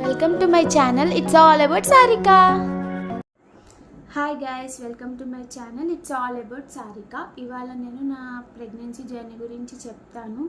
Welcome to my channel. It's all about Sarika. Hi guys, welcome to my channel. It's all about Sarika. ఇవాళ నేను నా pregnancy journey గురించి చెప్తాను.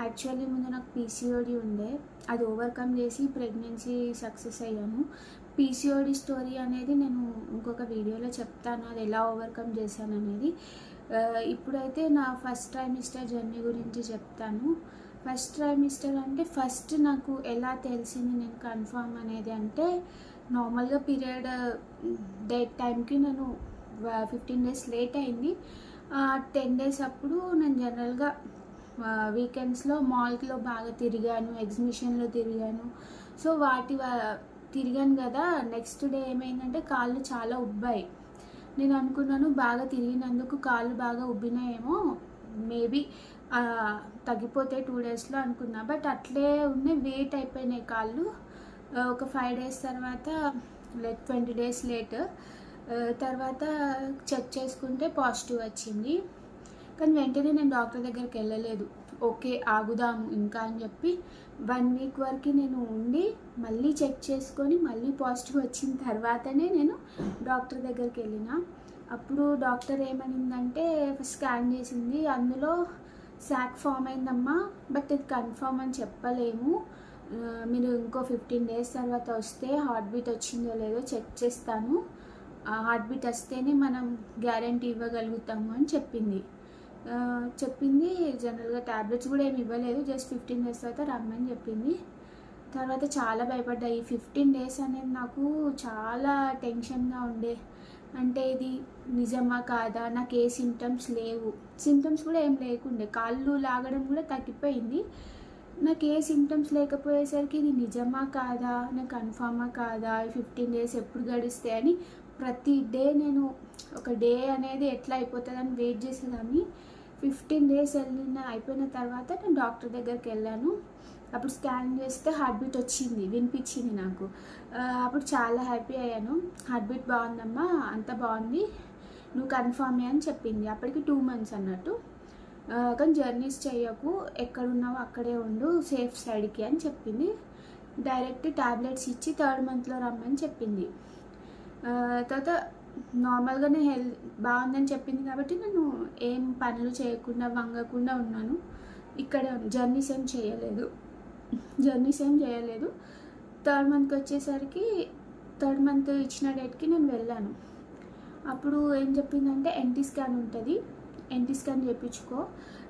Actually ముందు నాకు పీసీఓడి ఉండే, అది ఓవర్కమ్ చేసి ప్రెగ్నెన్సీ సక్సెస్ అయ్యాను. పీసీఓడి స్టోరీ అనేది నేను ఇంకొక వీడియోలో చెప్తాను, అది ఎలా ఓవర్కమ్ చేశాను అనేది. ఇప్పుడైతే నా ఫస్ట్ ట్రైమిస్టర్ జర్నీ గురించి చెప్తాను. ఫస్ట్ ట్రైమిస్టర్ అంటే ఫస్ట్ నాకు ఎలా తెలిసింది నేను కన్ఫర్మ్ అనేది అంటే, నార్మల్గా పీరియడ్ డేట్ టైంకి నేను 15 days లేట్ అయింది. 10 days అప్పుడు నేను జనరల్గా వీకెండ్స్లో మాల్స్లో బాగా తిరిగాను, ఎగ్జిబిషన్లో తిరిగాను. సో తిరిగాను కదా, నెక్స్ట్ డే ఏమైందంటే కాళ్ళు చాలా ఉబ్బాయి. నేను అనుకున్నాను బాగా తిరిగినందుకు కాళ్ళు బాగా ఉబ్బినాయేమో, మేబీ తగ్గిపోతే 2 daysలో అనుకున్నా. బట్ అట్లే ఉన్నాయి, వెయిట్ అయిపోయినాయి కాళ్ళు. ఒక 5 days తర్వాత, లైక్ 20 days లేట్ తర్వాత చెక్ చేసుకుంటే పాజిటివ్ వచ్చింది. కానీ వెంటనే నేను డాక్టర్ దగ్గరికి వెళ్ళలేదు. ఓకే ఆగుదాము ఇంకా అని చెప్పి 1 week వరకు నేను ఉండి మళ్ళీ చెక్ చేసుకొని మళ్ళీ పాజిటివ్ వచ్చిన తర్వాతనే నేను డాక్టర్ దగ్గరికి వెళ్ళిన. అప్పుడు డాక్టర్ ఏమనిందంటే, స్కాన్ చేసింది, అందులో శాక్ ఫామ్ అయిందమ్మా, బట్ ఇది కన్ఫర్మ్ అని చెప్పలేము, మీరు ఇంకో 15 days తర్వాత వస్తే హార్ట్ బీట్ వచ్చిందో లేదో చెక్ చేస్తాను, హార్ట్ బీట్ వస్తేనే మనం గ్యారంటీ ఇవ్వగలుగుతాము అని చెప్పింది. జనరల్గా ట్యాబ్లెట్స్ కూడా ఏమి ఇవ్వలేదు, జస్ట్ 15 days తర్వాత రమ్మని చెప్పింది. తర్వాత చాలా భయపడ్డా. ఈ 15 days అనేది నాకు చాలా టెన్షన్గా ఉండే. అంటే ఇది నిజమా కాదా, నాకు ఏ సిమ్టమ్స్ లేవు, సిమ్టమ్స్ కూడా ఏం లేకుండే, కాళ్ళు లాగడం కూడా తగ్గిపోయింది. నాకు ఏ సిమ్టమ్స్ లేకపోయేసరికి ఇది నిజమా కాదా, నాకు కన్ఫామా కాదా, 15 days ఎప్పుడు గడుస్తాయి అని ప్రతి డే నేను ఒక డే అనేది ఎట్లా అయిపోతుందని వెయిట్ చేసేదాన్ని. 15 days అయిపోయిన తర్వాత నేను డాక్టర్ దగ్గరికి వెళ్ళాను. అప్పుడు స్కాన్ చేస్తే హార్ట్ బీట్ వచ్చింది, వినిపించింది నాకు. అప్పుడు చాలా హ్యాపీ అయ్యాను. హార్ట్ బీట్ బాగుందమ్మా, అంత బాగుంది, నువ్వు కన్ఫర్మే అని చెప్పింది. అప్పటికి 2 months అన్నట్టు. కానీ జర్నీస్ చేయకు, ఎక్కడున్నావో అక్కడే ఉండు, సేఫ్ సైడ్కి అని చెప్పింది. డైరెక్ట్ ట్యాబ్లెట్స్ ఇచ్చి 3rd monthలో రమ్మని చెప్పింది. తర్వాత నార్మల్గానే బాగుందని చెప్పింది కాబట్టి నేను ఏం పనులు చేయకుండా వంగకుండా ఉన్నాను. ఇక్కడ జర్నీస్ ఏం చేయలేదు. 3rd monthకి వచ్చేసరికి 3rd month ఇచ్చిన డేట్కి నేను వెళ్ళాను. అప్పుడు ఏం చెప్పిందంటే, ఎన్టీ స్కాన్ ఉంటుంది, ఎన్టీ స్కాన్ చేయించుకో,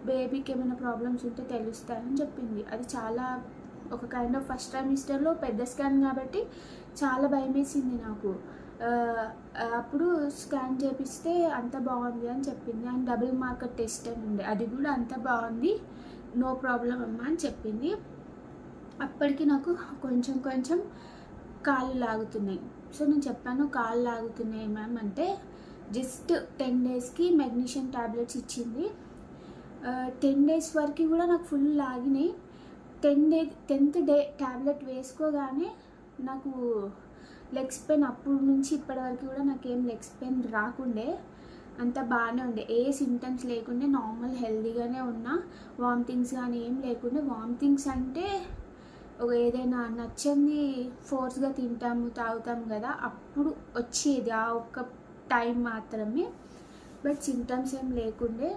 బేబీకి ఏమైనా ప్రాబ్లమ్స్ ఉంటే తెలుస్తాయని చెప్పింది. అది చాలా ఒక కైండ్ ఆఫ్ ఫస్ట్ ట్రైమిస్టర్లో పెద్ద స్కాన్ కాబట్టి చాలా భయం వేసింది నాకు. అప్పుడు స్కాన్ చేపిస్తే అంత బాగుంది అని చెప్పింది. అండ్ డబుల్ మార్కర్ టెస్ట్ అని ఉండే, అది కూడా అంత బాగుంది, నో ప్రాబ్లం అమ్మా అని చెప్పింది. అప్పటికి నాకు కొంచెం కాళ్ళు లాగుతున్నాయి. సో నేను చెప్పాను, కాళ్ళు లాగుతున్నాయి మ్యామ్ అంటే, జస్ట్ 10 daysకి మెగ్నీషియం ట్యాబ్లెట్స్ ఇచ్చింది. 10 days వరకు కూడా నాకు ఫుల్ లాగినాయి. 10th day ట్యాబ్లెట్ వేసుకోగానే నాకు లెగ్స్ పెయిన్, అప్పుడు నుంచి ఇప్పటి వరకు కూడా నాకేం లెగ్స్ పెయిన్ రాకుండే, అంత బాగానే ఉండే, ఏ సిమ్టమ్స్ లేకుండే, నార్మల్ హెల్దీగానే ఉన్నా. వామిటింగ్స్ కానీ ఏం లేకుండే. వామిటింగ్స్ అంటే ఏదైనా నచ్చింది ఫోర్స్గా తింటాము తాగుతాం కదా, అప్పుడు వచ్చేది ఆ ఒక్క టైం మాత్రమే. బట్ సిమ్టమ్స్ ఏం లేకుండే.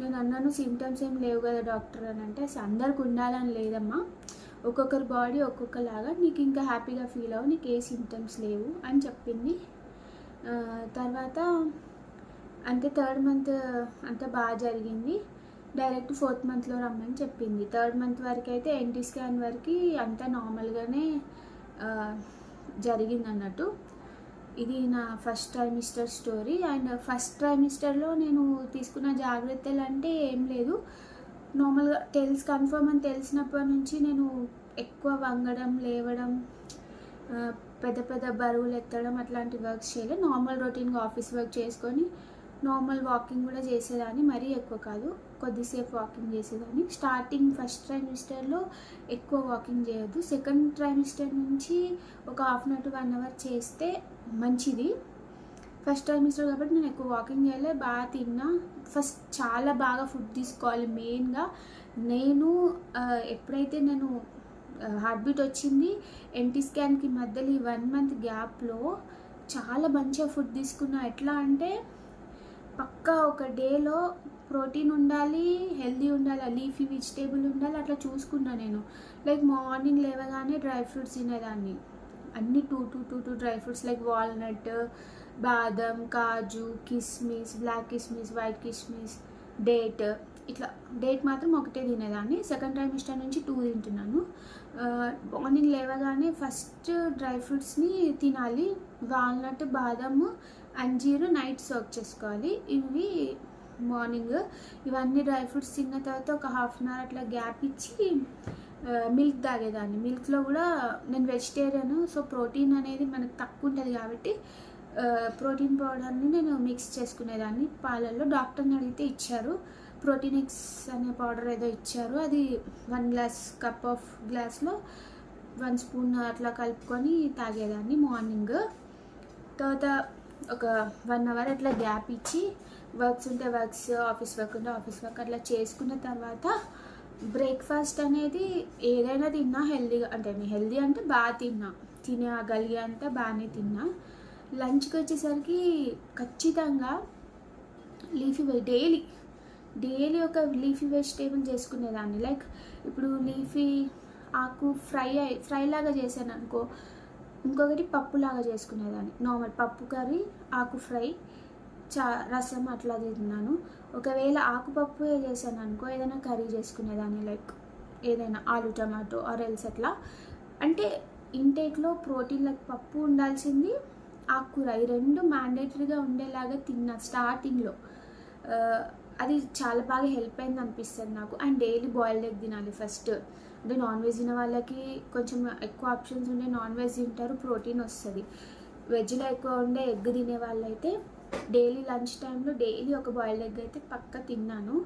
నేను అన్నాను, సిమ్టమ్స్ ఏం లేవు కదా డాక్టర్ అని అంటే, అందరికి ఉండాలని లేదమ్మా, ఒక్కొక్కరి బాడీ ఒక్కొక్కలాగా, నీకు ఇంకా హ్యాపీగా ఫీల్ అవ్వు, నీకు ఏ సిమ్టమ్స్ లేవు అని చెప్పింది. తర్వాత అంతే 3rd month అంతా బాగా జరిగింది. డైరెక్ట్ 4th monthలో రమ్మని చెప్పింది. 3rd month వరకు అయితే ఎన్టీ స్కాన్ వరకు అంతా నార్మల్గానే జరిగింది అన్నట్టు. ఇది నా first trimester story. And first ట్రైమిస్టర్లో నేను తీసుకున్న జాగ్రత్తలు అంటే ఏం లేదు, నార్మల్గా కన్ఫర్మ్ అని తెలిసినప్పటి నుంచి నేను ఎక్కువ వంగడం, లేవడం, పెద్ద బరువులు ఎత్తడం అట్లాంటి వర్క్స్ చేయలేదు. నార్మల్ రొటీన్గా ఆఫీస్ వర్క్ చేసుకొని నార్మల్ వాకింగ్ కూడా చేసేదాన్ని, మరీ ఎక్కువ కాదు, కొద్దిసేపు వాకింగ్ చేసేదాన్ని. స్టార్టింగ్ ఫస్ట్ ట్రైమిస్టర్లో ఎక్కువ వాకింగ్ చేయొద్దు. 2nd ట్రైమిస్టర్ నుంచి ఒక 1/2 to 1 hour చేస్తే మంచిది. ఫస్ట్ ట్రైమిస్టర్ కాబట్టి నేను ఎక్కువ వాకింగ్ చేయలే, బాగా తిన్నా. ఫస్ట్ చాలా బాగా ఫుడ్ తీసుకోవాలి. మెయిన్గా నేను ఎప్పుడైతే నేను హార్ట్ బీట్ వచ్చింది. ఎన్టీ స్కాన్కి మధ్యలో ఈ 1 మంత్ గ్యాప్లో చాలా మంచిగా ఫుడ్ తీసుకున్నా. ఎట్లా అంటే పక్కా ఒక డేలో ప్రోటీన్ ఉండాలి, హెల్దీ ఉండాలి, లీఫీ వెజిటేబుల్ ఉండాలి, అట్లా చూసుకున్నా నేను. లైక్ మార్నింగ్ లేవగానే డ్రై ఫ్రూట్స్ తినేదాన్ని, అన్ని two dry fruits like walnut, బాదం, కాజు, కిస్మిస్, బ్లాక్ కిస్మిస్, వైట్ కిస్మిస్, డేట్. ఇట్లా డేట్ మాత్రం ఒకటే తినేదాన్ని. సెకండ్ ట్రైమిస్టర్ నుంచి 2 తింటున్నాను. మార్నింగ్ లేవగానే ఫస్ట్ డ్రై ఫ్రూట్స్ని తినాలి. వాల్నట్, బాదము, అంజీరు నైట్ సోక్ చేసుకోవాలి. ఇవి మార్నింగ్. ఇవన్నీ డ్రై ఫ్రూట్స్ తిన్న తర్వాత ఒక హాఫ్ అన్ అవర్ అట్లా గ్యాప్ ఇచ్చి మిల్క్ తాగేదాన్ని. మిల్క్లో కూడా నేను వెజిటేరియన్, సో ప్రోటీన్ అనేది మనకు తక్కువ ఉంటుంది కాబట్టి ప్రోటీన్ పౌడర్ని నేను మిక్స్ చేసుకునేదాన్ని పాలల్లో. డాక్టర్ని అడిగితే ఇచ్చారు, ప్రోటీనిక్స్ అనే పౌడర్ ఏదో ఇచ్చారు. అది 1 కప్ ఆఫ్ గ్లాస్లో 1 స్పూన్ అట్లా కలుపుకొని తాగేదాన్ని మార్నింగ్. తర్వాత ఒక 1 అవర్ అట్లా గ్యాప్ ఇచ్చి వర్క్స్ ఉంటే వర్క్స్, ఆఫీస్ వర్క్ ఉంటే ఆఫీస్ వర్క్ అట్లా చేసుకున్న తర్వాత బ్రేక్ఫాస్ట్ అనేది ఏదైనా తిన్నా హెల్దీగా, అంటే బాగా తినగలిగే అంత బాగానే తిన్నా. లంచ్కి వచ్చేసరికి ఖచ్చితంగా డైలీ ఒక లీఫీ వెజిటేబుల్ చేసుకునేదాన్ని. లైక్ ఇప్పుడు లీఫీ ఆకు ఫ్రై లాగా చేశాను అనుకో, ఇంకొకటి పప్పులాగా చేసుకునేదాన్ని. నార్మల్ పప్పు కర్రీ, ఆకు ఫ్రై, రసం అట్లా తిన్నాను. ఒకవేళ ఆకుపప్పు చేశాను అనుకో, ఏదైనా కర్రీ చేసుకునేదాన్ని, లైక్ ఏదైనా ఆలు టమాటో ఆర్ ఎల్స్ అట్లా. అంటే ఇంటేక్లో ప్రోటీన్ లైక్ పప్పు ఉండాల్సింది, ఆకుకూర, ఈ 2 మ్యాండేటరీగా ఉండేలాగా తిన్నా స్టార్టింగ్లో. అది చాలా బాగా హెల్ప్ అయింది అనిపిస్తుంది నాకు. అండ్ డైలీ బాయిల్డ్ ఎగ్ తినాలి ఫస్ట్. అంటే నాన్ వెజ్ తినే వాళ్ళకి కొంచెం ఎక్కువ ఆప్షన్స్ ఉండే నాన్ వెజ్ తింటారు, ప్రోటీన్ వస్తుంది. వెజ్లో ఎక్కువ ఉండే ఎగ్ తినే వాళ్ళైతే డైలీ లంచ్ టైంలో డైలీ ఒక బాయిల్డ్ ఎగ్ అయితే పక్క తిన్నాను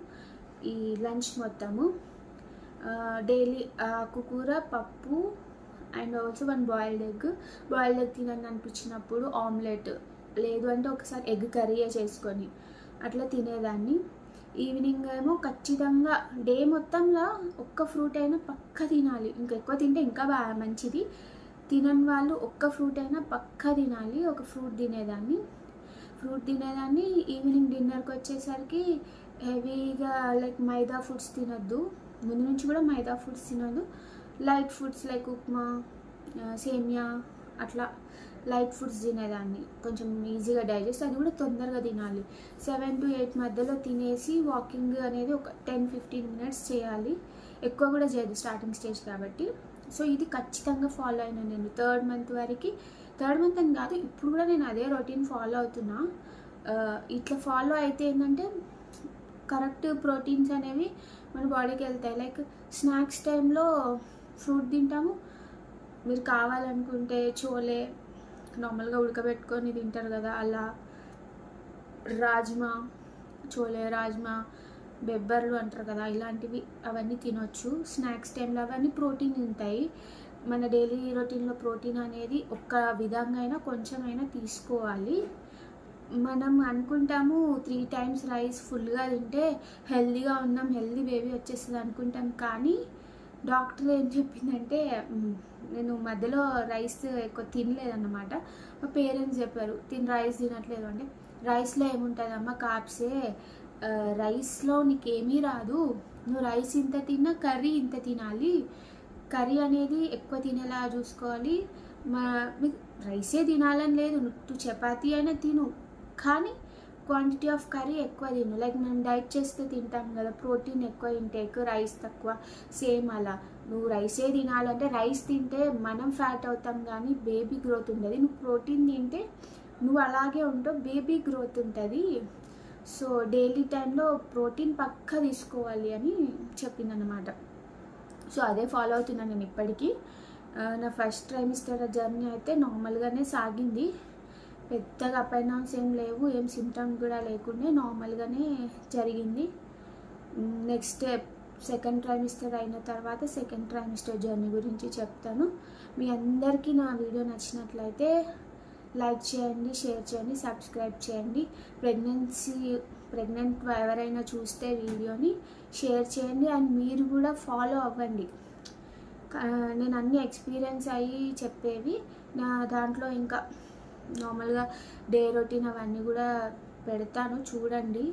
ఈ లంచ్ మొత్తము. డైలీ ఆకుకూర, పప్పు అండ్ ఆల్సో 1 బాయిల్డ్ ఎగ్ తినాలని అనిపించినప్పుడు ఆమ్లెట్, లేదు అంటే ఒకసారి ఎగ్ కర్రీ చేసుకొని అట్లా తినేదాన్ని. ఈవినింగ్ ఏమో ఖచ్చితంగా డే మొత్తంలో ఒక్క ఫ్రూట్ అయినా పక్క తినాలి. ఇంకా ఎక్కువ తింటే ఇంకా బాగా మంచిది. తినని వాళ్ళు ఒక్క ఫ్రూట్ అయినా పక్క తినాలి. ఒక ఫ్రూట్ తినేదాన్ని. ఈవినింగ్ డిన్నర్కి వచ్చేసరికి హెవీగా లైక్ మైదా ఫుడ్స్ తినొద్దు. ముందు నుంచి కూడా మైదా ఫుడ్స్ తినొద్దు. లైట్ ఫుడ్స్ లైక్ ఉప్మా, సేమియా అట్లా లైట్ ఫుడ్స్ తినేదాన్ని, కొంచెం ఈజీగా డైజెస్ట్, అది కూడా తొందరగా తినాలి. 7 to 8 మధ్యలో తినేసి వాకింగ్ అనేది ఒక 10-15 మినిట్స్ చేయాలి. ఎక్కువ కూడా చేయదు స్టార్టింగ్ స్టేజ్ కాబట్టి. సో ఇది ఖచ్చితంగా ఫాలో అయినా నేను 3rd మంత్ వరకు. 3rd మంత్ అని కాదు, ఇప్పుడు కూడా నేను అదే రొటీన్ ఫాలో అవుతున్నా. ఇట్లా ఫాలో అయితే ఏంటంటే కరెక్ట్ ప్రోటీన్స్ అనేవి మన బాడీకి వెళ్తాయి. లైక్ స్నాక్స్ టైంలో ఫ్రూట్ తింటాము. మీరు కావాలనుకుంటే చోలే నార్మల్గా ఉడకబెట్టుకొని తింటారు కదా, అలా రాజ్మా, బెబ్బర్లు అంటారు కదా, ఇలాంటివి అవన్నీ తినొచ్చు స్నాక్స్ టైంలో. అవన్నీ ప్రోటీన్ ఉంటాయి. మన డైలీ రొటీన్లో ప్రోటీన్ అనేది ఒక్క విధంగా అయినా కొంచెమైనా తీసుకోవాలి. మనం అనుకుంటాము 3 times రైస్ ఫుల్గా తింటే హెల్దీగా ఉన్నాం, హెల్దీ బేబీ వచ్చేస్తుంది అనుకుంటాం. కానీ డాక్టర్ ఏం చెప్పిందంటే, నేను మధ్యలో రైస్ ఎక్కువ తినలేదన్నమాట. మా పేరెంట్స్ చెప్పారు, రైస్ తినట్లేదు అంటే, రైస్లో ఏముంటుందమ్మా, కార్బ్సే, రైస్లో నీకేమీ రాదు, నువ్వు రైస్ ఇంత తిన్నా కర్రీ ఇంత తినాలి, కర్రీ అనేది ఎక్కువ తినేలా చూసుకోవాలి. మీకు రైసే తినాలని లేదు, నువ్వు చపాతీ అయినా తిను, కానీ క్వాంటిటీ ఆఫ్ కర్రీ ఎక్కువ తిను. లైక్ మనం డైట్ చేస్తే తింటాం కదా, ప్రోటీన్ ఎక్కువ ఇంటేక్, రైస్ తక్కువ, సేమ్ అలా నువ్వు రైసే తినాలంటే, రైస్ తింటే మనం ఫ్యాట్ అవుతాం కానీ బేబీ గ్రోత్ ఉండదు. నువ్వు ప్రోటీన్ తింటే నువ్వు అలాగే ఉంటావు, బేబీ గ్రోత్ ఉంటుంది. సో డైలీ టైంలో ప్రోటీన్ పక్కా తీసుకోవాలి అని చెప్పిందనమాట. సో అదే ఫాలో అవుతున్నాను నేను ఇప్పటికీ. నా ఫస్ట్ ట్రైమిస్టర్ జర్నీ అయితే నార్మల్గానే సాగింది. పెద్దగా అప్ అండ్ డౌన్స్ ఏం లేవు, ఏం సిమ్టమ్స్ కూడా లేకుండా నార్మల్గానే జరిగింది. నెక్స్ట్ సెకండ్ ట్రైమిస్టర్ అయిన తర్వాత సెకండ్ ట్రైమిస్టర్ జర్నీ గురించి చెప్తాను. మీ అందరికీ నా వీడియో నచ్చినట్లయితే లైక్ చేయండి, షేర్ చేయండి, సబ్స్క్రైబ్ చేయండి. ప్రెగ్నెంట్ ఎవరైనా చూస్తే వీడియోని షేర్ చేయండి. అండ్ మీరు కూడా ఫాలో అవ్వండి. నేను అన్ని ఎక్స్పీరియన్స్ అయ్యి చెప్పేవి. నా దాంట్లో ఇంకా నార్మల్గా డే రొటీన్ అవన్నీ కూడా పెడతాను, చూడండి.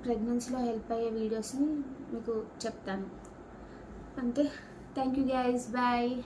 ప్రెగ్నెన్సీలో హెల్ప్ అయ్యే వీడియోస్ని మీకు చెప్తాను. అంతే. Thank you guys, bye.